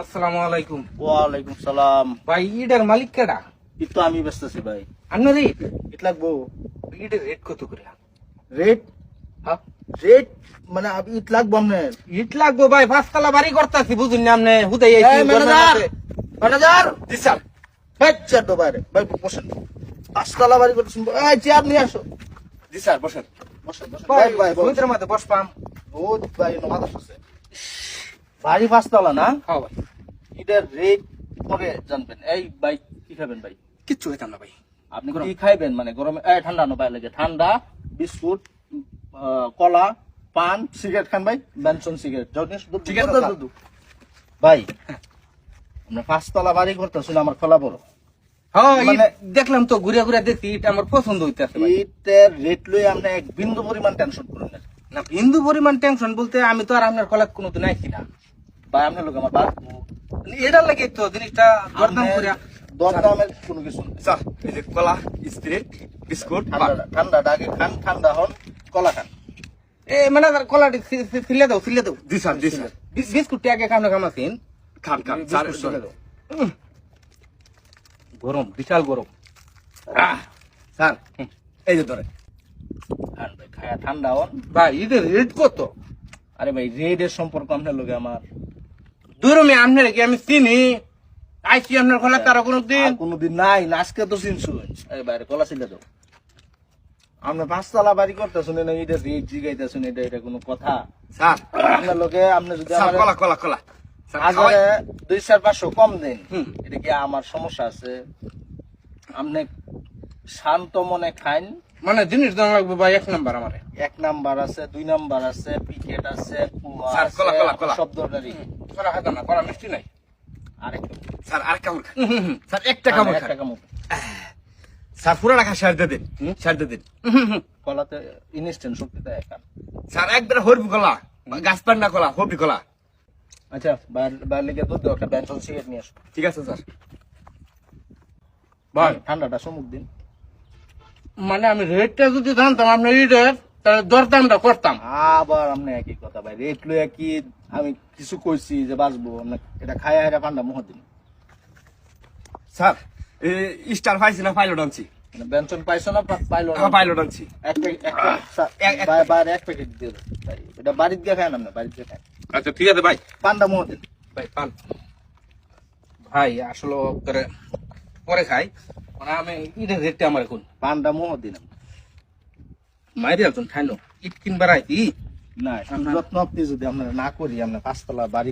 আসসালামু আলাইকুম। ওয়ালাইকুম সালাম। ভাই ইটার মালিক কেডা? ঈদ তো আমি বেচতেছি ভাই। আপনার রেট? ঈদ লাগবো। ইটের রেট কত করে? রেট হ্যাঁ, রেট মানে ঈদ লাগবো আপনার। ইট লাগবো ভাই, পাঁচতলা বাড়ি করতেছি, বুঝুন না আপনি হুদাই ম্যানেজার দিশাম ভাই চেয়ার তো বাইরে ভাই বসেন। পাঁচতলা বাড়ি করতে শুনবো এই চেয়ার নিয়ে আসো। জি স্যার বসেন। বসেন বসেন ভাই ভাই ভাই সুমিত্রের মধ্যে বসপাম। ও ভাই নমাজ আছে। বাড়ি পাঁচতলা না? হ্যাঁ ভাই, ঈদের রেট পরে জানবেন। এই ভাই কি খাবেন ভাই? কিচ্ছু হইতাম না ভাই। আপনি কি খাইবেন মানে গরমে? ঠান্ডা নো ভাই লাগে ঠান্ডা বিস্কুট কলা পান সিগারেট খান ভাই। বেনসন সিগারেট ঠিক আছে, স্যার। ভাই আমরা পাঁচতলা বাড়ি করতেছি আমার খোলা বড় হ্যাঁ, মানে- দেখলাম তো ঘুরে ঘুরে দেখছি ইট আমার পছন্দ হইতেছে ভাই। ইটের রেট লই আপনি এক বিন্দু পরিমাণ টেনশন করেন না না, হিন্দু পরিমাণ টেনশন বলতে আমি তো আর আপনার কলাত কোনোদিন আইছি না। ভাই আপনার লোক আমার বাদ এটার লাগে তো জিনিসটা দরদাম করে। দরদামের কোনো কিছু নেই। স্যার এই যে কলা, স্প্রিট, বিস্কুট, ঠান্ডাটা আগে খান, ঠান্ডা হন কলা খান। এ মানে কলাটি ফিলে দাও, ফিলে দাও। জি স্যার, জি স্যার। বিস্কুটটি আগে খাম না খামাছেন। খান খান স্যার, ফিলে দাও। গরম, বিশাল গরম। স্যার এই যে ধরে খান ভাই খায়া ঠান্ডা হন। ভাই এদের রেট কত? আরে ভাই রেটের সম্পর্ক আপনার লোকে আমার দূরমে আপনার কি আমি চিনি? আইসি আপনার খোলা তারা কোনো দিন? আর কোনোদিন নাই না, আজকে তো চিনছুন। এই বাইরে কলা ছিল তো আপনি পাঁচতলা বাড়ি করতেছেন না, এটা রেট জিগাইতেছেন, এটা কোনো কথা? স্যার। আপনার লোকে আপনি যদি স্যার আমার কলা কলা কলা স্যার, হাজারে 200-500 কম দেন, হুম। এটা কি আমার সমস্যা আছে? আপনি শান্ত মনে খাইন। মানে জিনিস দাম লাগবে ভাই এক নাম্বার আমারে। 1 নাম্বার আছে, 2 নাম্বার আছে, পিকেট আছে, কুয়া স্যার, আছে, কলা, কলা, কলা। সব দরকারি। করা হাতা না, করা মিষ্টি নাই। আরেকটু স্যার আর কামড় খান স্যার, একটা কামড় খান টাকা মতো স্যার, পুরো রাখা সার দিয়ে দিন, হুম? সার দিয়ে দিন কলাতে ইনস্ট্যান্ট শক্তি দেয় এখন। স্যার। একবার হরবি কলা, গাছপান্না কলা, হরবি কলা। আচ্ছা বাইরে লেগে দুধ দাও, একটা বেনসন সিগারেট নিয়ে আসো। ঠিক আছে স্যার। ভাই ঠান্ডাটা সমুখ দিন। মানে আমি রেটটা যদি জানতাম আপনার ইটের, তাহলে দরদামটা করতাম। আবার আপনি একই কথা ভাই, রেট লইয়া কি আমি কিছু কইছি যে বাঁচবো? আপনি এটা খায়া এটা ঠান্ডা মুহ দিন। স্যার স্টার পাইছি না, পাইলট আনছি। মানে বেনসন পাইছো না পাইলো না? হ্যাঁ, পাইলট আনছি। এক প্যাকেট এক- বাইরে এক প্যাকেট দিয়ে দাও ভাই। এটা বাড়িতে গিয়ে খায় না, বাড়িতে গিয়ে খায়। আচ্ছা ঠিক আছে ভাই। পান্ডা মুহ দিন। ভাই পান। ভাই আসলে করে পরে খাই, মানে আমি ইটের রেটটা আমার এখন পান্ডা মুহ দিন। মাইরে একজন খাইলো ইট কিনবার আইতি। না যত্ন আপনি যদি আমরা না করি, আমরা পাঁচতলা বাড়ি